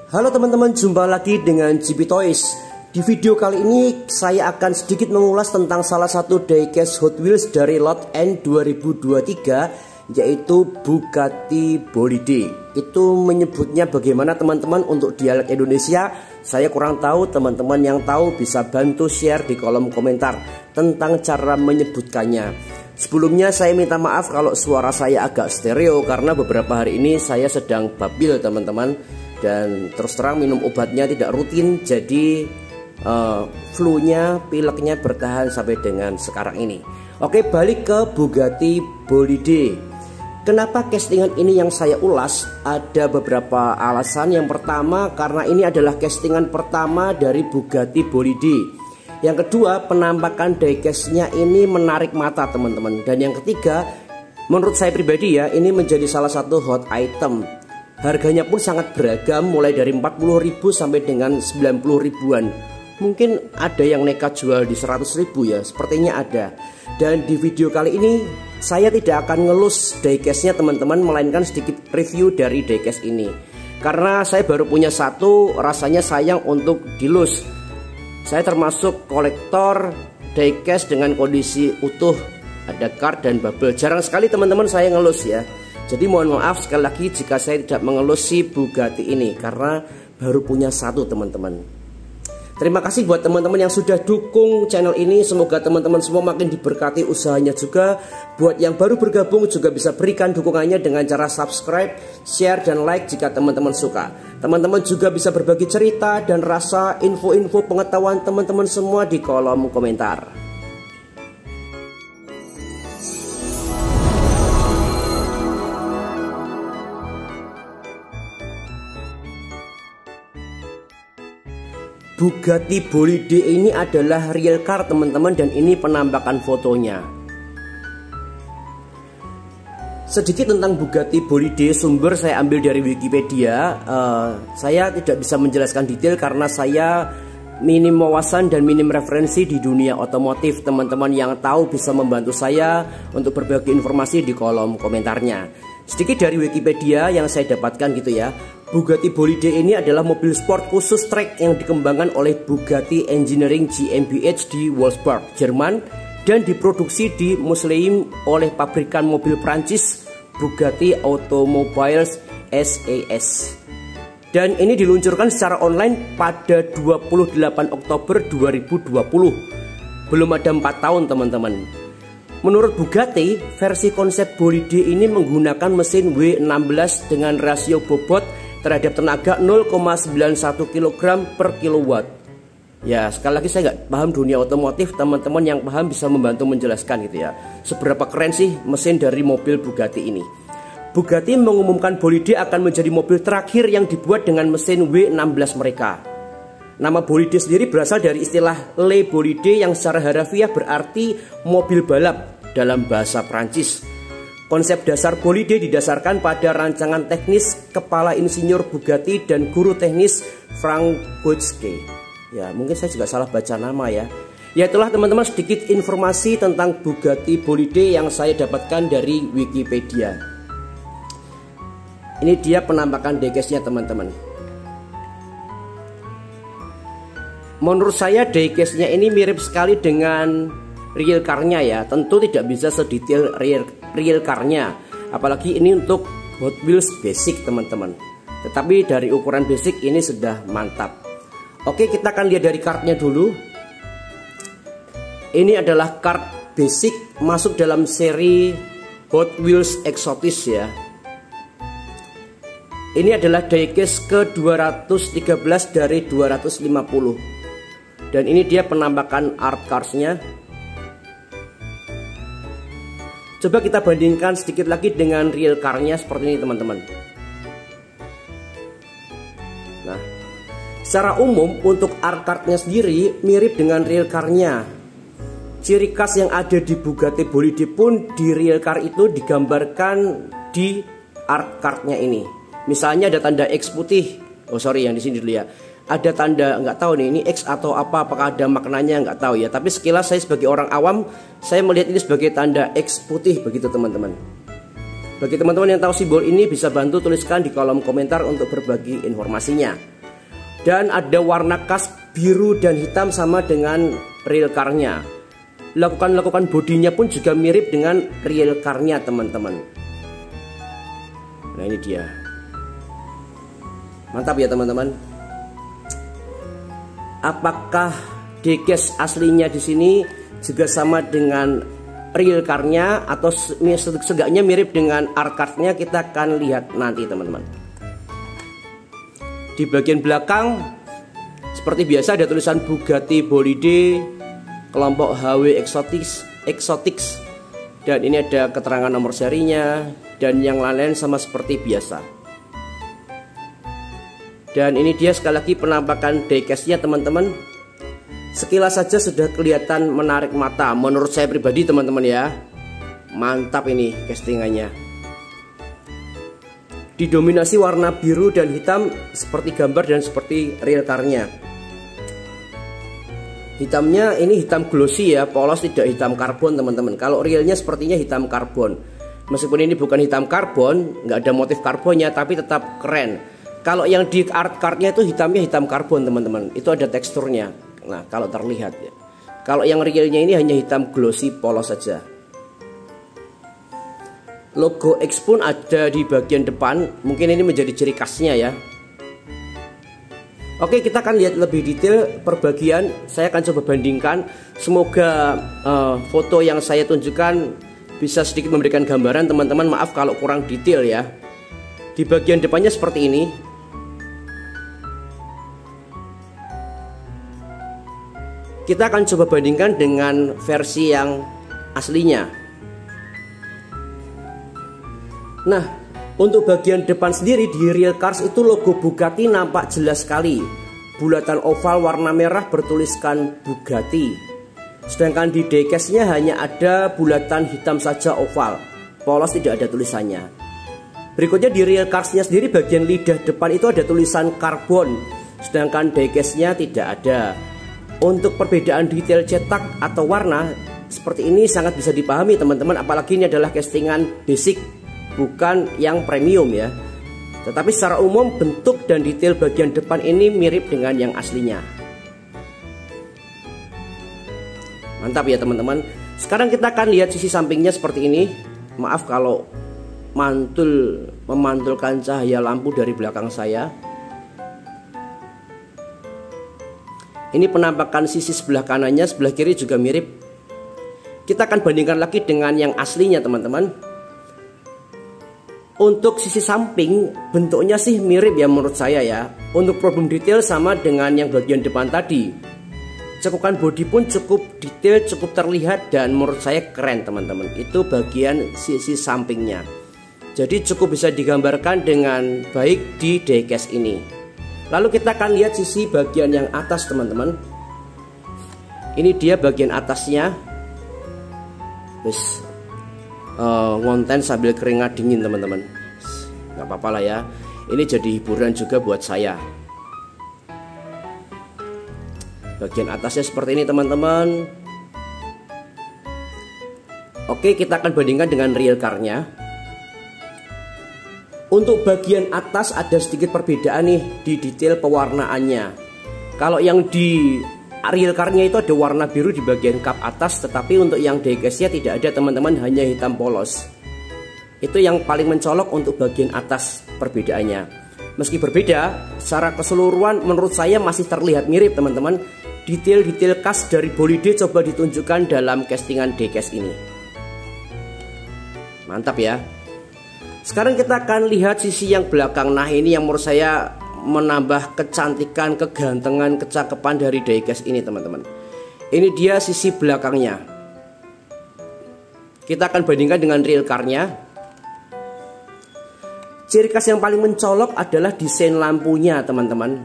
Halo teman-teman, jumpa lagi dengan JP Toys. Di video kali ini saya akan sedikit mengulas tentang salah satu diecast Hot Wheels dari lot N 2023, yaitu Bugatti Bolide. Itu menyebutnya bagaimana teman-teman untuk dialek Indonesia? Saya kurang tahu, teman-teman yang tahu bisa bantu share di kolom komentar tentang cara menyebutkannya. Sebelumnya saya minta maaf kalau suara saya agak stereo karena beberapa hari ini saya sedang babil teman-teman. Dan terus terang minum obatnya tidak rutin, jadi flu-nya, pileknya bertahan sampai dengan sekarang ini. Oke, balik ke Bugatti Bolide. Kenapa castingan ini yang saya ulas? Ada beberapa alasan. Yang pertama, karena ini adalah castingan pertama dari Bugatti Bolide. Yang kedua, penampakan diecastnya ini menarik mata teman-teman. Dan yang ketiga, menurut saya pribadi ya, ini menjadi salah satu hot item. Harganya pun sangat beragam, mulai dari 40.000 sampai dengan 90 ribuan. Mungkin ada yang nekat jual di 100.000 ya, sepertinya ada. Dan di video kali ini saya tidak akan ngelus diecastnya teman-teman, melainkan sedikit review dari diecast ini. Karena saya baru punya satu, rasanya sayang untuk dilus. Saya termasuk kolektor diecast dengan kondisi utuh, ada card dan bubble. Jarang sekali teman-teman saya ngelus ya. Jadi mohon maaf sekali lagi jika saya tidak mengelus si Bugatti ini, karena baru punya satu teman-teman. Terima kasih buat teman-teman yang sudah dukung channel ini. Semoga teman-teman semua makin diberkati usahanya juga. Buat yang baru bergabung juga bisa berikan dukungannya dengan cara subscribe, share, dan like jika teman-teman suka. Teman-teman juga bisa berbagi cerita dan rasa info-info pengetahuan teman-teman semua di kolom komentar. Bugatti Bolide ini adalah real car teman-teman, dan ini penampakan fotonya. Sedikit tentang Bugatti Bolide, sumber saya ambil dari Wikipedia. Saya tidak bisa menjelaskan detail karena saya minim wawasan dan minim referensi di dunia otomotif. Teman-teman yang tahu bisa membantu saya untuk berbagi informasi di kolom komentarnya. Sedikit dari Wikipedia yang saya dapatkan gitu ya. Bugatti Bolide ini adalah mobil sport khusus trek yang dikembangkan oleh Bugatti Engineering GmbH di Wolfsburg, Jerman, dan diproduksi di Museum oleh pabrikan mobil Prancis Bugatti Automobiles SAS. Dan ini diluncurkan secara online pada 28 Oktober 2020. Belum ada 4 tahun teman-teman. Menurut Bugatti, versi konsep Bolide ini menggunakan mesin W16 dengan rasio bobot terhadap tenaga 0,91 kg per kilowatt. Ya, sekali lagi saya nggak paham dunia otomotif, teman-teman yang paham bisa membantu menjelaskan gitu ya. Seberapa keren sih mesin dari mobil Bugatti ini. Bugatti mengumumkan Bolide akan menjadi mobil terakhir yang dibuat dengan mesin W16 mereka. Nama Bolide sendiri berasal dari istilah Le Bolide yang secara harafiah berarti mobil balap dalam bahasa Prancis. Konsep dasar Bolide didasarkan pada rancangan teknis kepala insinyur Bugatti dan guru teknis Frank Boesche. Ya, mungkin saya juga salah baca nama ya. Ya, itulah teman-teman sedikit informasi tentang Bugatti Bolide yang saya dapatkan dari Wikipedia. Ini dia penampakan diecastnya teman-teman. Menurut saya diecastnya ini mirip sekali dengan real car-nya ya. Tentu tidak bisa sedetail real car-nya, apalagi ini untuk Hot Wheels basic teman-teman. Tetapi dari ukuran basic ini sudah mantap. Oke, kita akan lihat dari card-nya dulu. Ini adalah card basic masuk dalam seri Hot Wheels Exotis ya. Ini adalah diecast ke 213 dari 250. Dan ini dia penampakan art cards-nya. Coba kita bandingkan sedikit lagi dengan real car-nya seperti ini teman-teman. Nah, secara umum untuk art card-nya sendiri mirip dengan real car-nya. Ciri khas yang ada di Bugatti Bolide pun di real car itu digambarkan di art card-nya ini. Misalnya ada tanda X putih. Oh sorry, yang di sini dulu ya. Ada tanda, nggak tahu nih ini X atau apa, apakah ada maknanya nggak tahu ya. Tapi sekilas saya sebagai orang awam, saya melihat ini sebagai tanda X putih begitu teman-teman. Bagi teman-teman yang tahu simbol ini bisa bantu tuliskan di kolom komentar untuk berbagi informasinya. Dan ada warna khas biru dan hitam sama dengan real car-nya. Lakukan bodinya pun juga mirip dengan real car-nya teman-teman. Nah ini dia. Mantap ya teman-teman. Apakah diecast aslinya di sini juga sama dengan real car-nya atau seenggaknya mirip dengan art card-nya, kita akan lihat nanti teman-teman. Di bagian belakang seperti biasa ada tulisan Bugatti Bolide kelompok HW Exotics, dan ini ada keterangan nomor serinya dan yang lain-lain sama seperti biasa. Dan ini dia sekali lagi penampakan diecast-nya teman-teman. Sekilas saja sudah kelihatan menarik mata menurut saya pribadi teman-teman ya. Mantap ini castingannya. Didominasi warna biru dan hitam seperti gambar dan seperti real car-nya. Hitamnya ini hitam glossy ya, polos, tidak hitam karbon teman-teman. Kalau realnya sepertinya hitam karbon. Meskipun ini bukan hitam karbon, nggak ada motif karbonnya, tapi tetap keren. Kalau yang di art card-nya itu hitamnya hitam karbon teman-teman. Itu ada teksturnya. Nah kalau terlihat ya. Kalau yang realnya ini hanya hitam glossy polos saja. Logo X pun ada di bagian depan. Mungkin ini menjadi ciri khasnya ya. Oke, kita akan lihat lebih detail per bagian. Saya akan coba bandingkan. Semoga foto yang saya tunjukkan bisa sedikit memberikan gambaran teman-teman. Maaf kalau kurang detail ya. Di bagian depannya seperti ini. Kita akan coba bandingkan dengan versi yang aslinya. Nah, untuk bagian depan sendiri di real cars itu logo Bugatti nampak jelas sekali. Bulatan oval warna merah bertuliskan Bugatti. Sedangkan di diecast-nya hanya ada bulatan hitam saja oval, polos, tidak ada tulisannya. Berikutnya di real cars-nya sendiri bagian lidah depan itu ada tulisan karbon, sedangkan diecast-nya tidak ada. Untuk perbedaan detail cetak atau warna seperti ini sangat bisa dipahami teman-teman, apalagi ini adalah castingan basic, bukan yang premium ya. Tetapi secara umum bentuk dan detail bagian depan ini mirip dengan yang aslinya. Mantap ya teman-teman. Sekarang kita akan lihat sisi sampingnya seperti ini. Maaf kalau memantulkan cahaya lampu dari belakang saya. Ini penampakan sisi sebelah kanannya, sebelah kiri juga mirip. Kita akan bandingkan lagi dengan yang aslinya teman-teman. Untuk sisi samping bentuknya sih mirip ya menurut saya ya. Untuk problem detail sama dengan yang bagian depan tadi. Cekukan bodi pun cukup detail, cukup terlihat, dan menurut saya keren teman-teman. Itu bagian sisi sampingnya. Jadi cukup bisa digambarkan dengan baik di diecast ini. Lalu kita akan lihat sisi bagian yang atas teman-teman. Ini dia bagian atasnya. Wis ngonten sambil keringat dingin teman-teman. Gak apa-apa lah ya. Ini jadi hiburan juga buat saya. Bagian atasnya seperti ini teman-teman. Oke, kita akan bandingkan dengan real car-nya. Untuk bagian atas ada sedikit perbedaan nih di detail pewarnaannya. Kalau yang di real car-nya itu ada warna biru di bagian kap atas, tetapi untuk yang diecast-nya tidak ada teman-teman, hanya hitam polos. Itu yang paling mencolok untuk bagian atas perbedaannya. Meski berbeda, secara keseluruhan menurut saya masih terlihat mirip teman-teman. Detail-detail khas dari Bolide coba ditunjukkan dalam castingan diecast ini. Mantap ya. Sekarang kita akan lihat sisi yang belakang. Nah ini yang menurut saya menambah kecantikan, kegantengan, kecakapan dari diecast ini teman-teman. Ini dia sisi belakangnya. Kita akan bandingkan dengan real car-nya. Ciri khas yang paling mencolok adalah desain lampunya teman-teman.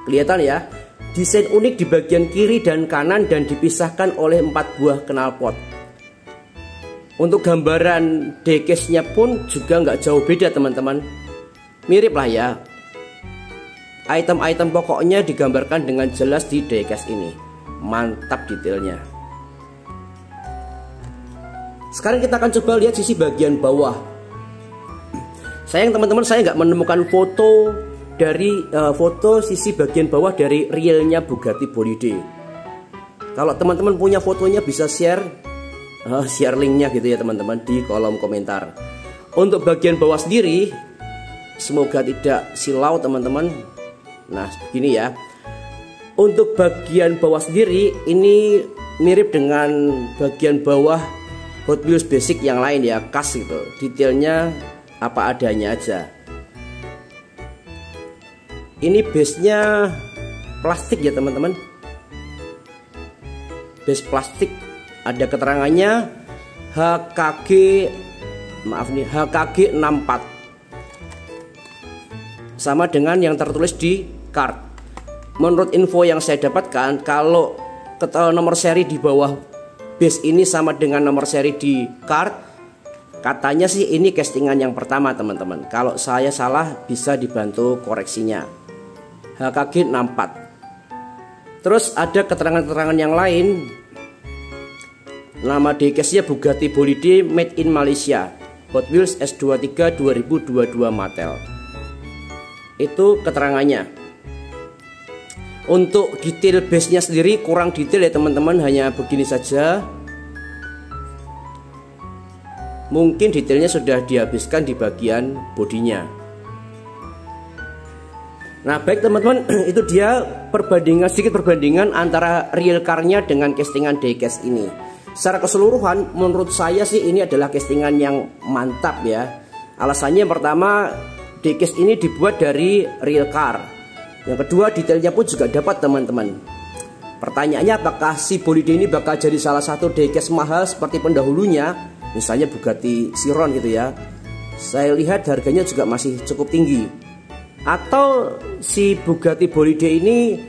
Kelihatan ya, desain unik di bagian kiri dan kanan dan dipisahkan oleh 4 buah knalpot. Untuk gambaran diecast-nya pun juga nggak jauh beda teman-teman. Mirip lah ya. Item-item pokoknya digambarkan dengan jelas di diecast ini. Mantap detailnya. Sekarang kita akan coba lihat sisi bagian bawah. Sayang teman-teman, saya nggak menemukan foto dari foto sisi bagian bawah dari realnya Bugatti Bolide. Kalau teman-teman punya fotonya bisa share linknya gitu ya teman-teman di kolom komentar. Untuk bagian bawah sendiri, semoga tidak silau teman-teman. Nah begini ya. Untuk bagian bawah sendiri ini mirip dengan bagian bawah Hot Wheels basic yang lain ya, khas gitu. Detailnya apa adanya aja. Ini base-nya plastik ya teman-teman. Base plastik, ada keterangannya HKG 64. Sama dengan yang tertulis di card. Menurut info yang saya dapatkan, kalau nomor seri di bawah base ini sama dengan nomor seri di card, katanya sih ini castingan yang pertama teman-teman. Kalau saya salah bisa dibantu koreksinya. HKG 64. Terus ada keterangan-keterangan yang lain. Nama diecast-nya Bugatti Bolide Made in Malaysia, Hot Wheels S23 2022 Mattel. Itu keterangannya. Untuk detail base-nya sendiri kurang detail ya teman-teman, hanya begini saja. Mungkin detailnya sudah dihabiskan di bagian bodinya. Nah baik teman-teman, itu dia sedikit perbandingan antara real car-nya dengan castingan diecast ini. Secara keseluruhan menurut saya sih ini adalah castingan yang mantap ya. Alasannya yang pertama, diecast ini dibuat dari real car. Yang kedua, detailnya pun juga dapat teman-teman. Pertanyaannya, apakah si Bolide ini bakal jadi salah satu diecast mahal seperti pendahulunya, misalnya Bugatti Chiron gitu ya. Saya lihat harganya juga masih cukup tinggi. Atau si Bugatti Bolide ini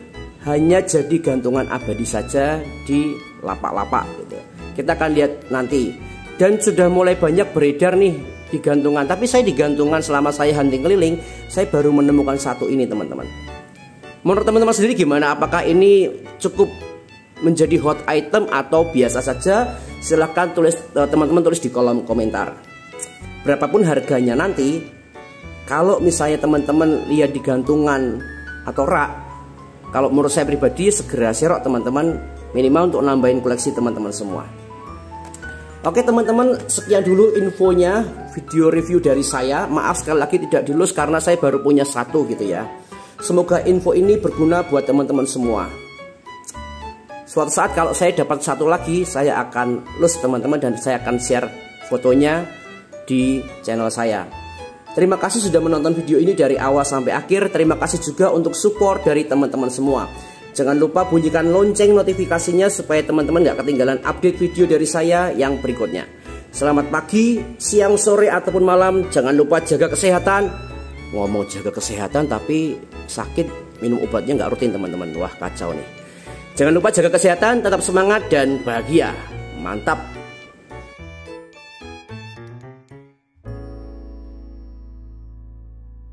hanya jadi gantungan abadi saja di lapak-lapak gitu. Kita akan lihat nanti. Dan sudah mulai banyak beredar nih di gantungan. Tapi saya di gantungan selama saya hunting keliling, saya baru menemukan satu ini teman-teman. Menurut teman-teman sendiri gimana? Apakah ini cukup menjadi hot item atau biasa saja? Silahkan teman-teman tulis di kolom komentar. Berapapun harganya nanti, kalau misalnya teman-teman lihat di gantungan atau rak, kalau menurut saya pribadi segera serok teman-teman, minimal untuk nambahin koleksi teman-teman semua. Oke teman-teman, sekian dulu infonya, video review dari saya. Maaf sekali lagi tidak dilus karena saya baru punya satu gitu ya. Semoga info ini berguna buat teman-teman semua. Suatu saat kalau saya dapat satu lagi, saya akan lus teman-teman dan saya akan share fotonya di channel saya. Terima kasih sudah menonton video ini dari awal sampai akhir. Terima kasih juga untuk support dari teman-teman semua. Jangan lupa bunyikan lonceng notifikasinya supaya teman-teman gak ketinggalan update video dari saya yang berikutnya. Selamat pagi, siang, sore, ataupun malam. Jangan lupa jaga kesehatan. Ngomong jaga kesehatan tapi sakit, minum obatnya gak rutin teman-teman. Wah kacau nih. Jangan lupa jaga kesehatan, tetap semangat dan bahagia. Mantap.